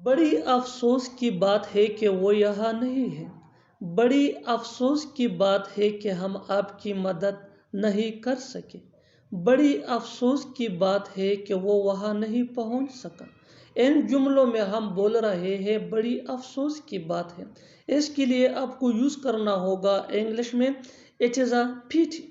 بڑی افسوس کی بات ہے کہ وہ یہاں نہیں ہے۔ بڑی افسوس کی بات ہے کہ ہم آپ کی مدد نہیں کر سکے۔ بڑی افسوس کی بات ہے کہ وہ وہاں نہیں پہنچ سکا۔ ان جملوں میں ہم بول رہے ہیں بڑی افسوس کی بات ہے۔ اس کے لیے آپ کو یوز کرنا ہوگا انگلش میں اٹ از اے پیٹی۔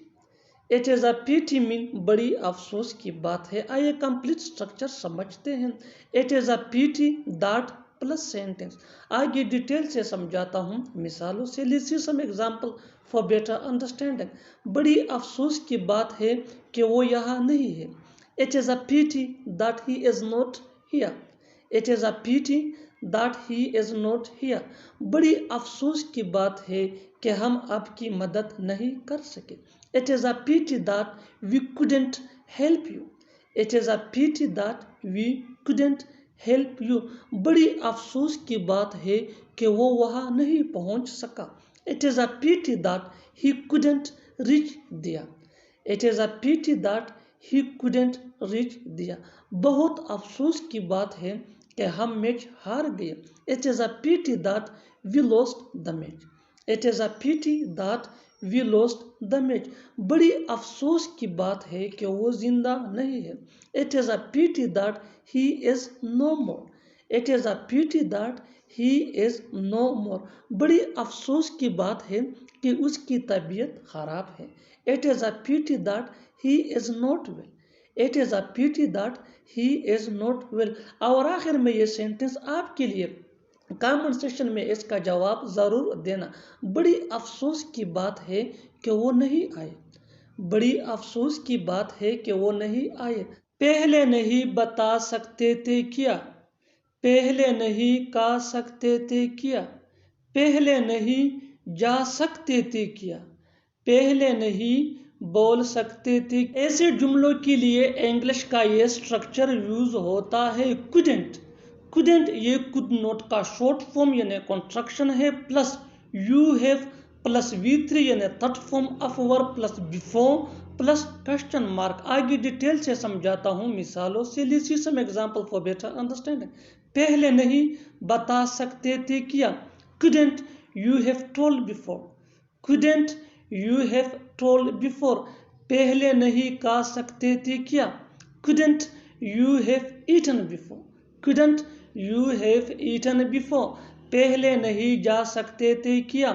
اٹ از اے پیٹی مین بڑی افسوس کی بات ہے۔ آئیے کمپلیٹ اسٹرکچر سمجھتے ہیں۔ It is a pity that plus sentence. آگے ڈیٹیل سے سمجھاتا ہوں مثالوں سے۔ Let's see some example for better understanding. بڑی افسوس کی بات ہے کہ وہ یہاں نہیں ہے۔ It is a pity that he is not here. It is a pity that he is not here. بڑی افسوس کی بات ہے کہ ہم آپ کی مدد نہیں کر سکے۔ It is a pity that we couldn't help you. It is a pity that we couldn't help you. بڑی افسوس کی بات ہے کہ وہ وہاں نہیں پہنچ سکا۔ It is a pity that he couldn't reach there. It is a pity that he couldn't reach there. بہت افسوس کی بات ہے کہ ہم میچ ہار گئے۔ It is a pity that we lost the match. It is a pity that we lost the match. بڑی افسوس کی بات ہے کہ وہ زندہ نہیں ہے۔ It is a pity that he is no more. It is a pity that he is no more. بڑی افسوس کی بات ہے کہ اس کی طبیعت خراب ہے۔ It is a pity that he is not well. It is a pity that he is not well. اور آخر میں یہ سینٹنس آپ کے لیے کامن سیشن میں اس کا جواب ضرور دینا۔ بڑی افسوس کی بات ہے کہ وہ نہیں آئے۔ بڑی افسوس کی بات ہے کہ وہ نہیں آئے۔ پہلے نہیں بتا سکتے تھے کیا۔ پہلے نہیں کہہ سکتے تھے کیا۔ پہلے نہیں جا سکتے تھے کیا۔ پہلے نہیں بول سکتے تھے۔ ایسے جملوں کے لیے انگلش کا یہ سٹرکچر یوز ہوتا ہے couldn't۔ couldn't یہ could not کا شارٹ فارم یعنی کنٹرکشن ہے، plus you have plus V3 یعنی third form of verb plus before plus question mark. آگے ڈیٹیل سے سمجھاتا ہوں مثالوں سے۔ Let's see some example for better understanding. پہلے نہیں بتا سکتے تھے کیا۔ couldn't you have told before. couldn't you have told before. پہلے نہیں کہہ سکتے تھے کیا۔ couldn't you have eaten before. couldn't you have eaten before. پہلے نہیں جا سکتے تھے کیا۔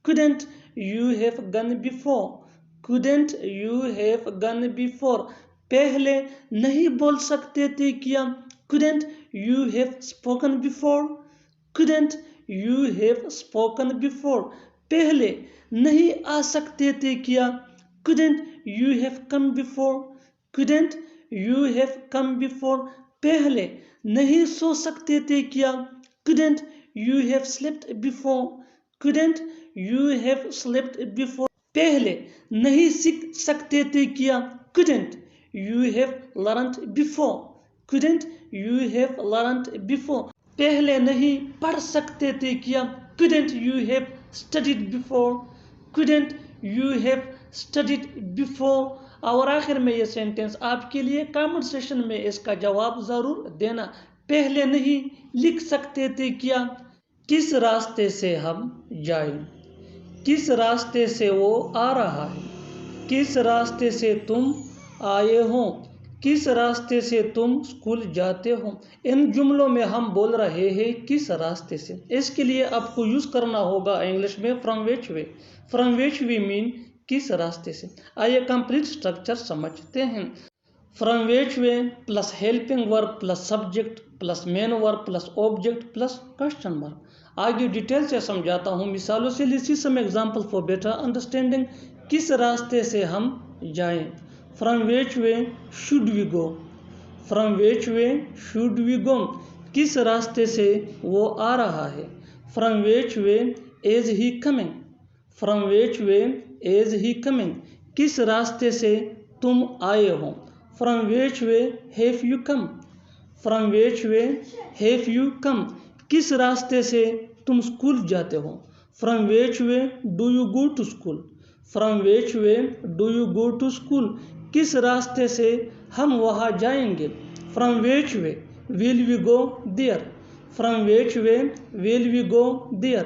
couldn't you have gone before. couldn't you have gone before. پہلے نہیں بول سکتے تھے کیا۔ couldn't you have spoken before. couldn't you have spoken before. پہلے نہیں آ سکتے تھے کیا۔ couldn't you have come before. couldn't you have come before. پہلے نہیں سو سکتے تھے کیا۔ couldn't you have slept before. couldn't you have slept before. پہلے نہیں سیکھ سکتے تھے کیا۔ couldn't you have learnt before. couldn't you have learnt before. پہلے نہیں پڑھ سکتے تھے کیا۔ couldn't you have studied before. couldn't you have studied before. اور آخر میں یہ سینٹنس آپ کے لیے کامن سیشن میں اس کا جواب ضرور دینا۔ پہلے نہیں لکھ سکتے تھے کیا۔ کس راستے سے ہم جائیں۔ کس راستے سے وہ آ رہا ہے۔ کس راستے سے تم آئے ہو۔ کس راستے سے تم اسکول جاتے ہو۔ ان جملوں میں ہم بول رہے ہیں کس راستے سے۔ اس کے لیے آپ کو یوز کرنا ہوگا انگلش میں from which way. from which way mean کس راستے سے۔ آئیے کمپلیٹ سٹرکچر سمجھتے ہیں۔ from which way plus helping verb plus subject plus main verb plus object plus question mark. آگے ڈیٹیل سے سمجھاتا ہوں مثالوں سے۔ Let's see some example for better understanding. کس راستے سے ہم جائیں۔ from which way should we go. from which way should we go. کس راستے سے وہ آ رہا ہے۔ from which way is he coming. from which way is he coming. کس راستے سے تم آئے ہو۔ from which way have you come. from which way have you come. کس راستے سے تم اسکول جاتے ہو۔ from which way do you go to school. from which way do you go to school. کس راستے سے ہم وہاں جائیں گے۔ from which way will we go there. From which way will we go there?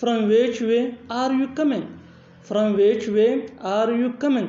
From which way are you coming? From which way are you coming?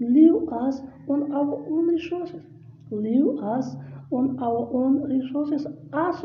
leave us on our own resources। leave us on our own resources। us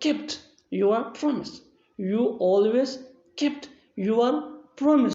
kept your promise. You always kept your promise.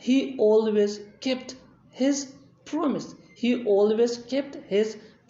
He always kept his promise. He always kept his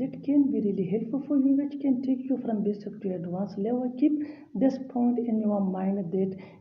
that can be really helpful for you, which can take you from basic to advanced level. Keep this point in your mind that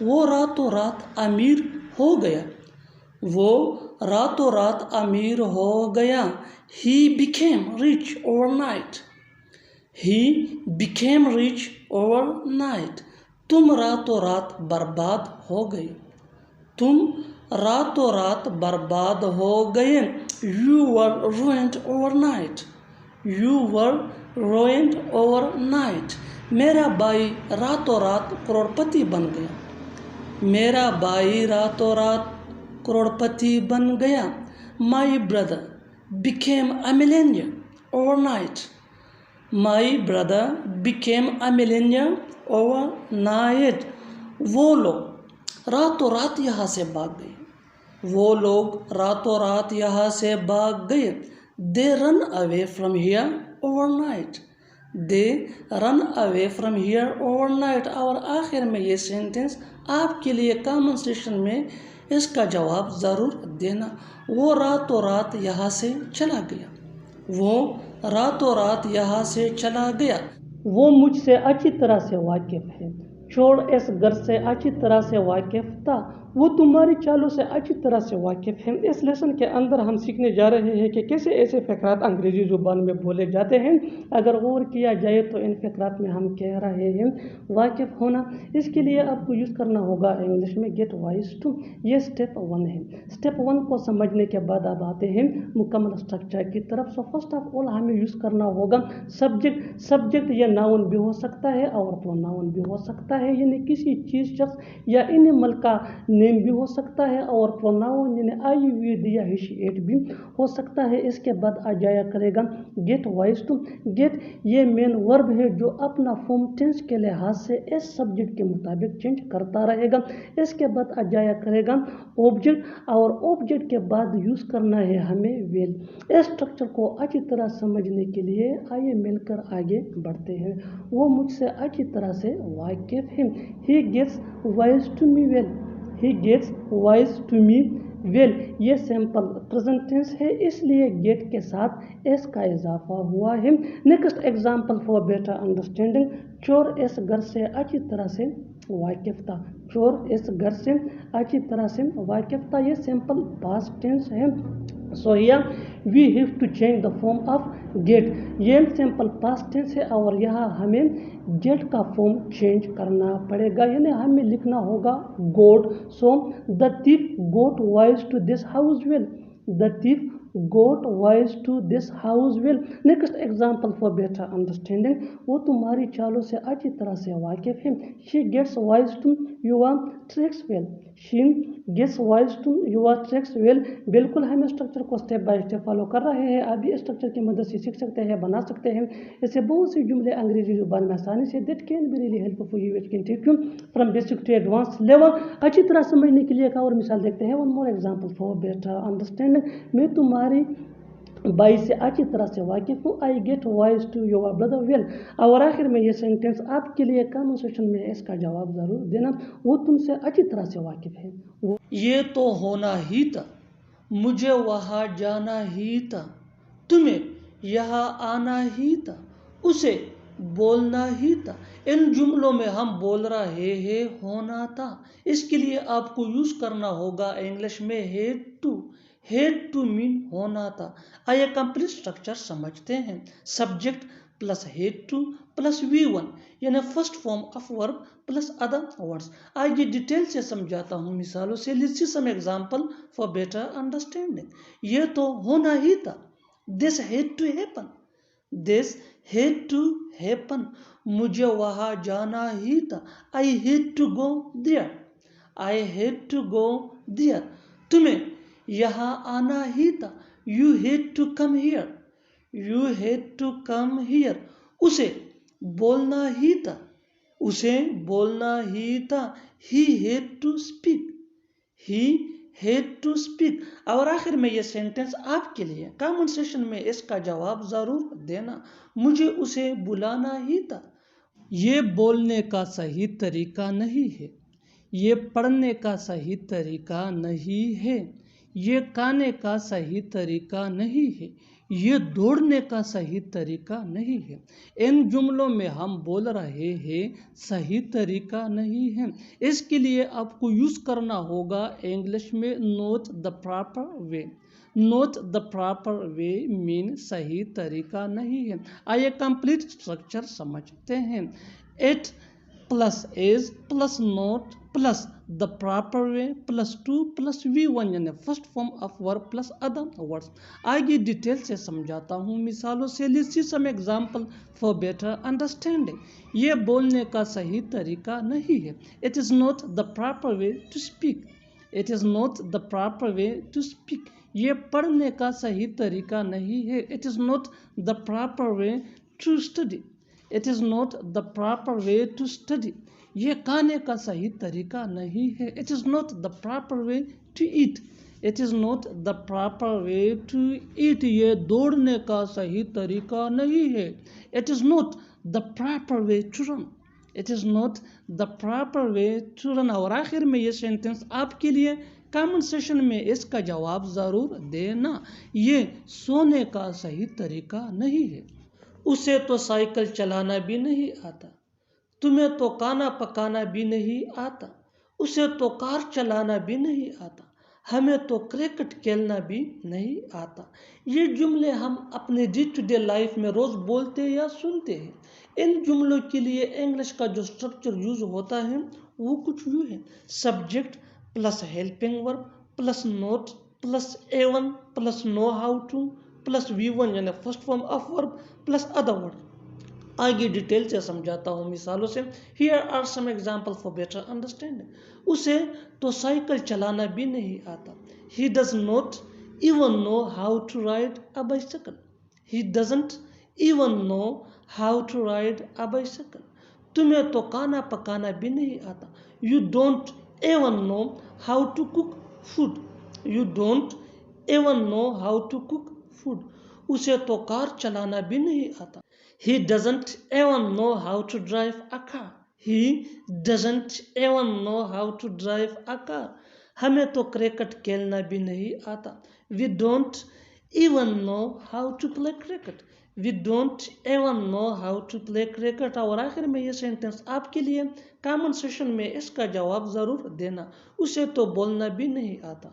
وہ راتوں رات امیر ہو گیا. وہ راتوں رات امیر ہو گیا. He became rich overnight. He became rich overnight. تم راتوں رات برباد ہو گئے. تم راتوں رات برباد ہو گئے. You were ruined overnight. You were ruined overnight. میرا بھائی راتوں رات کروڑپتی بن گیا. میرا بھائی راتوں رات کروڑپتی بن گیا. My brother became a millionaire overnight. My brother became a millionaire overnight. وہ لوگ راتوں رات یہاں سے بھاگ گئے. وہ لوگ راتوں رات یہاں سے بھاگ گئے. They run away from here overnight. They run away from here overnight. اور آخر میں یہ سینٹنس آپ کے لیے کامن سیشن میں اس کا جواب ضرور دینا. وہ راتوں رات یہاں سے چلا گیا. وہ راتوں رات یہاں سے چلا گیا. وہ مجھ سے اچھی طرح سے واقف ہے. چور اس گھر سے اچھی طرح سے واقف تھا. وہ تمہاری چالوں سے اچھی طرح سے واقف ہے. اس لیسن کے اندر ہم سیکھنے جا رہے ہیں کہ کیسے ایسے فقرات انگریزی زبان میں بولے جاتے ہیں. اگر غور کیا جائے تو ان فقرات میں ہم کہہ رہے ہیں واقف ہونا. اس کے لیے آپ کو یوز کرنا ہوگا انگلش میں گیٹ وائز ٹو. یہ اسٹیپ 1 ہے. اسٹیپ 1 کو سمجھنے کے بعد آپ آتے ہیں مکمل اسٹرکچر کی طرف. سو فرسٹ آف آل ہمیں یوز کرنا ہوگا سبجیکٹ. سبجیکٹ یا ناؤن بھی ہو سکتا ہے اور پروناؤن بھی ہو سکتا ہے. یعنی کسی چیز شخص یا اینیمل کا نیم بھی ہو سکتا ہے اور پروناؤن یعنی آئی وی دی یا ہی ایٹ بھی ہو سکتا ہے. اس کے بعد آ جایا کرے گا گیٹ وائز ٹو. گیٹ یہ مین ورب ہے جو اپنا فارم ٹینس کے لحاظ سے اس سبجیکٹ کے مطابق چینج کرتا رہے گا. اس کے بعد آ جایا کرے گا آبجیکٹ اور آبجیکٹ کے بعد یوز کرنا ہے ہمیں ویل. اس اسٹرکچر کو اچھی طرح سمجھنے کے لیے آئیے مل کر آگے بڑھتے ہیں. وہ مجھ سے اچھی طرح سے واقف ہے. He gets wise to me well. He gets wise to me well. یہ سمپل پریزنٹ ٹینس ہے اس لیے گیٹ کے ساتھ ایس کا اضافہ ہوا ہے. Next example for better understanding. چور اس گھر سے اچھی طرح سے واقف تھا. چور اس گھر سے اچھی طرح سے واقف تھا. یہ سمپل پاسٹ ٹینس ہے. So here we have to change the form of get. یہ سمپل پاسٹ ٹینس ہے اور یہاں ہمیں get کا فارم چینج کرنا پڑے گا. یعنی ہمیں لکھنا ہوگا got. So the thief got wise to this house well. The thief got wise to this house well. Next example for better understanding. وہ تمہاری چالوں سے اچھی طرح سے واقف ہے. She gets wise to your tricks well. She gets wise to your tricks well. بالکل ہم اسٹرکچر کو اسٹیپ بائی اسٹیپ فالو کر رہے ہیں. آپ بھی اسٹرکچر کی مدد سے سیکھ سکتے ہیں, بنا سکتے ہیں. ایسے بہت سے جملے انگریزی زبان میں آسانی سے that can be really helpful for you. It can take you from basic to advanced level. اچھی طرح سمجھنے کے لیے ایک اور مثال دیکھتے ہیں. One more example for better understanding. میں تمہاری بھائی سے اچھی طرح سے واقف ہوں. I get wise to your brother well. اور آخر میں یہ سینٹینس آپ کے لیے کامن سیشن میں اس کا جواب ضرور دینا. وہ تم سے اچھی طرح سے واقف ہے. یہ تو ہونا ہی تھا, مجھے وہاں جانا ہی تھا, تمہیں یہاں آنا ہی تھا, اسے بولنا ہی تھا. ان جملوں میں ہم بول رہے ہیں ہونا تھا. اس کے لیے آپ کو یوز کرنا ہوگا انگلش میں had to. had to مین ہونا تھا. آئیے کمپلیٹ اسٹرکچر سمجھتے ہیں. Subject plus had to plus V1 یعنی first form of verb plus other words. آگے ڈیٹیل سے سمجھاتا ہوں مثالوں سے. Let's see some example for better understanding. یہ تو ہونا ہی تھا. This had to happen. This had to happen. مجھے وہاں جانا ہی تھا. I had to go there. I had to go there. تمہیں یہاں آنا ہی تھا. You had to come here. You had to come here. اسے بولنا ہی تھا. اسے بولنا ہی تھا. He had to speak. He had to speak. اور آخر میں یہ سینٹنس آپ کے لیے کامن سیشن میں اس کا جواب ضرور دینا. مجھے اسے بلانا ہی تھا. یہ بولنے کا صحیح طریقہ نہیں ہے. یہ پڑھنے کا صحیح طریقہ نہیں ہے. یہ کھانے کا صحیح طریقہ نہیں ہے، یہ دوڑنے کا صحیح طریقہ نہیں ہے۔ ان جملوں میں ہم بول رہے ہیں صحیح طریقہ نہیں ہے، اس کے لیے آپ کو یوز کرنا ہوگا انگلش میں not the proper way. Not the proper way مین صحیح طریقہ نہیں ہے۔ آئیے کمپلیٹ اسٹرکچر سمجھتے ہیں۔ It plus is plus not plus the proper way plus to plus V1 یعنی first form of verb plus other words. آگے ڈیٹیل سے سمجھاتا ہوں مثالوں سے۔ Let's see some example for better understanding. یہ بولنے کا صحیح طریقہ نہیں ہے۔ It is not the proper way to speak. It is not the proper way to speak. یہ پڑھنے کا صحیح طریقہ نہیں ہے۔ It is not the proper way to study. It is not the proper way to study. یہ کھانے کا صحیح طریقہ نہیں ہے۔ It is not the proper way to eat. It is not the proper way to eat. یہ دوڑنے کا صحیح طریقہ نہیں ہے۔ It is not the proper way to run. It is not the proper way to run. اور آخر میں یہ سینٹنس آپ کے لیے کامنٹ سیشن میں اس کا جواب ضرور دینا۔ یہ سونے کا صحیح طریقہ نہیں ہے۔ اسے تو سائیکل چلانا بھی نہیں آتا۔ تمہیں تو کھانا پکانا بھی نہیں آتا۔ اسے تو کار چلانا بھی نہیں آتا۔ ہمیں تو کرکٹ کھیلنا بھی نہیں آتا۔ یہ جملے ہم اپنے ڈے ٹو ڈے لائف میں روز بولتے یا سنتے ہیں۔ ان جملوں کے لیے انگلش کا جو اسٹرکچر یوز ہوتا ہے وہ کچھ یوں ہے: subject plus helping verb plus not plus A1 plus know how to plus V1 یعنی first form of verb plus other word. آگے ڈیٹیل سے سمجھاتا ہوں مثالوں سے۔ Here are some examples for better understanding۔ اسے تو سائیکل چلانا بھی نہیں آتا۔ He does not even know how to ride a bicycle۔ He doesn't even know how to ride a bicycle۔ تمہیں تو کھانا پکانا بھی نہیں آتا۔ You don't even know how to cook food۔ You don't even know how to cook food۔ اسے تو کار چلانا بھی نہیں آتا۔ He doesn't even know how to drive a car۔ He doesn't even know how to drive a car۔ ہمیں تو cricket کھیلنا بھی نہیں آتا۔ We don't even know how to play cricket۔ We don't even know how to play cricket۔ اور آخر میں یہ سینٹنس آپ کے لیے کامنٹ سیشن میں اس کا جواب ضرور دینا۔ اسے تو بولنا بھی نہیں آتا۔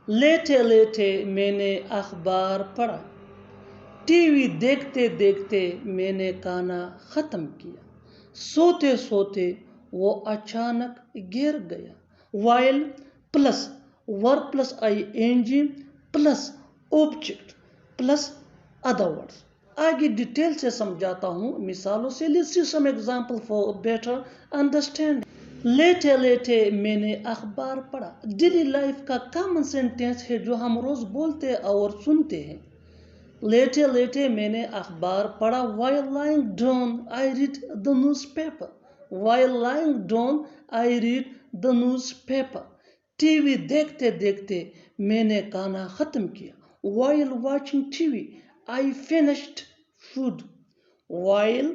لیٹے لیٹے میں نے اخبار پڑھا۔ ٹی وی دیکھتے دیکھتے میں نے کھانا ختم کیا۔ سوتے سوتے وہ اچانک گر گیا۔ While plus verb plus ING plus object plus other words. آگے ڈیٹیل سے سمجھاتا ہوں مثالوں سے۔ Let's see some example for better understanding. لیٹے لیٹے میں نے اخبار پڑھا ڈیلی لائف کا کامن سینٹینس ہے جو ہم روز بولتے اور سنتے ہیں۔ لیٹے لیٹے میں نے اخبار پڑھا۔ While lying down I read the newspaper۔ While lying down I read the newspaper۔ T V دیکھتے دیکھتے میں نے کھانا ختم کیا۔ While watching TV I finished food۔ While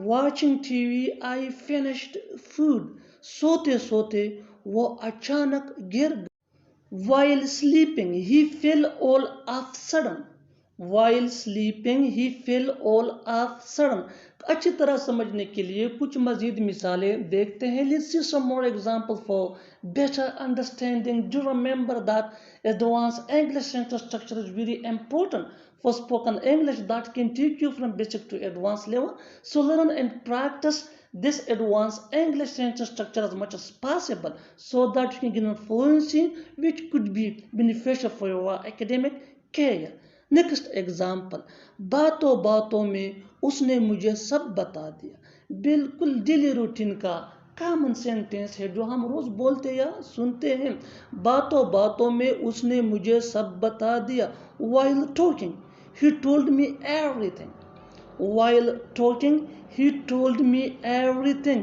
watching TV I finished food۔ سوتے سوتے وہ اچانک گر گیا۔ While sleeping he fell all of a sudden۔ While sleeping he fell all of a sudden۔ اچھی طرح سمجھنے کے لیے کچھ مزید مثالیں دیکھتے ہیں۔ Let's see some more examples for better understanding۔ Do remember that advanced English sentence structure is very important for spoken English that can take you from basic to advanced level. So learn and practice this advanced English sentence structure as much as possible so that you can gain fluency which could be beneficial for your academic career۔ Next example. باتوں باتوں میں اس نے مجھے سب بتا دیا۔ بالکل daily routine کا common sentence ہے جو ہم روز بولتے یا سنتے ہیں۔ باتوں باتوں میں اس نے مجھے سب بتا دیا۔ While talking he told me everything۔ While talking he told me everything۔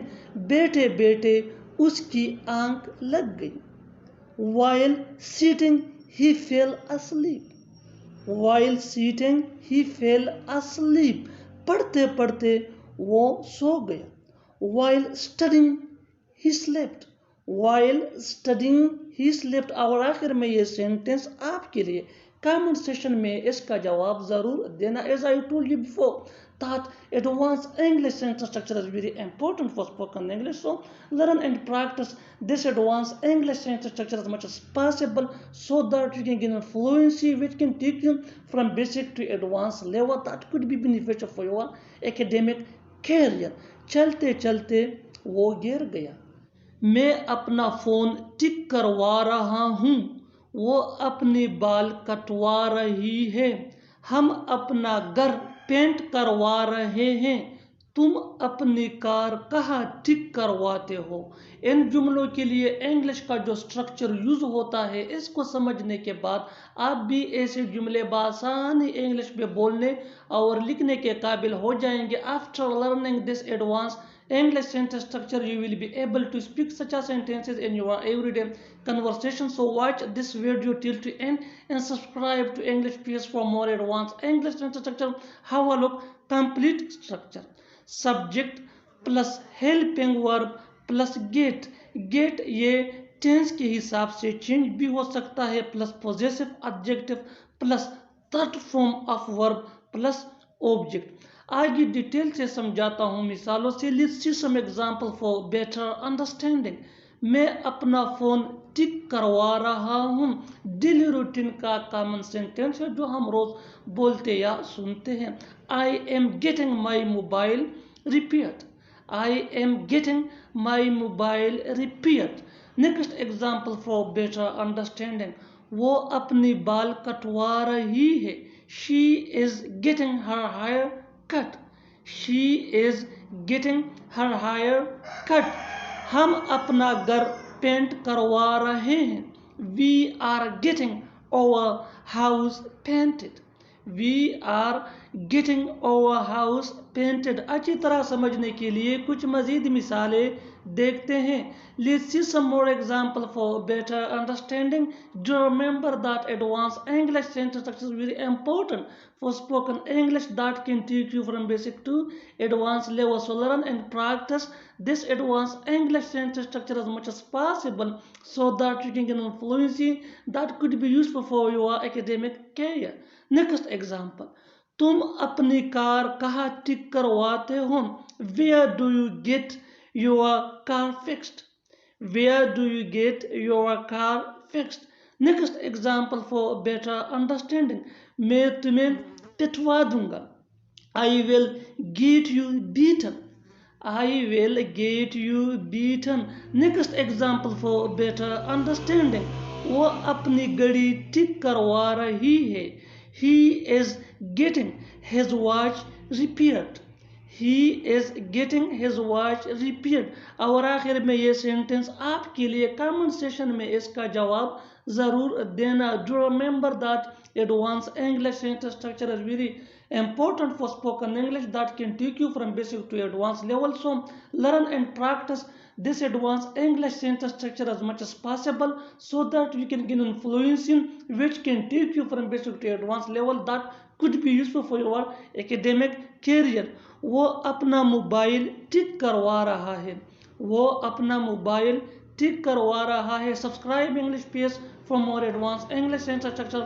بیٹھے بیٹھے اس کی آنکھ لگ گئی۔ While sitting he fell asleep۔ While sitting he fell asleep۔ پڑھتے پڑھتے وہ سو گیا۔ While studying he slept۔ While studying he slept. اور آخر میں یہ سینٹینس آپ کے لیے کامنٹ سیشن میں اس کا جواب ضرور دینا. As I told you before that advanced English sentence structure is very important for spoken English. So learn and practice this advanced English sentence structure as much as possible so that you can gain fluency which can take you from basic to advanced level. That could be beneficial for your academic career. چلتے چلتے وہ گر گیا. میں اپنا phone ٹک کروا رہا ہوں. وہ اپنے بال کٹوا رہی ہے. ہم اپنا گھر پینٹ کروا رہے ہیں. تم اپنی کار کہاں ٹھیک کرواتے ہو. ان جملوں کے لیے انگلش کا جو سٹرکچر یوز ہوتا ہے اس کو سمجھنے کے بعد آپ بھی ایسے جملے بآسانی انگلش میں بولنے اور لکھنے کے قابل ہو جائیں گے. After learning this advanced English sentence structure, you will be able to speak such a sentences in your everyday conversation. So watch this video till to end and subscribe to English PS for more advanced English sentence structure. Have a look. Complete structure. Subject plus helping verb plus get. Get یہ tense کے حساب سے change بھی ہو سکتا ہے plus possessive adjective plus third form of verb plus object. آگے detail سے سمجھاتا ہوں مثالوں سے. Let's see some example for better understanding. میں اپنا فون ٹک کروا رہا ہوں. ڈیلی روٹین کا کامن سینٹینس ہے جو ہم روز بولتے یا سنتے ہیں. I am getting my mobile repaired. I am getting my mobile repaired. Next example for better understanding. وہ اپنی بال کٹوا رہی ہے. She is getting her hair cut. She is getting her hair cut. ہم اپنا گھر پینٹ کروا رہے ہیں. We are getting our house painted. We are getting our house painted. اچھی طرح سمجھنے کے لیے کچھ مزید مثالیں دیکھتے ہیں. Let's see some more example for better understanding. Do remember that advanced English sentence structure is very important for spoken English that can take you from basic to advanced level. So learn and practice this advanced English sentence structure as much as possible so that you can gain fluency that could be useful for your academic career. Next example. تم اپنی کار کہاں ٹھیک کرواتے ہو. Where do you get your car fixed? Where do you get your car fixed? Next example for better understanding. میں تمہیں پٹوا دوں گا. I will get you beaten. I will get you beaten. Next example for better understanding. وہ اپنی گاڑی ٹھیک کروا رہی ہے. He is getting his watch repaired. He is getting his watch repaired. اور آخر میں یہ سینٹنس آپ کے لیے کامنٹ سیشن میں اس کا جواب ضرور دینا. Do remember that advanced English sentence structure is very important for spoken English that can take you from basic to advanced level. So learn and practice this advanced English sentence structure as much as possible so that you can gain fluency which can take you from basic to advanced level that could be useful for your academic career. وہ اپنا mobile ٹھیک کروا رہا ہے. وہ اپنا mobile ٹھیک کروا رہا ہے. Subscribe English PS for more advanced English sentence structure.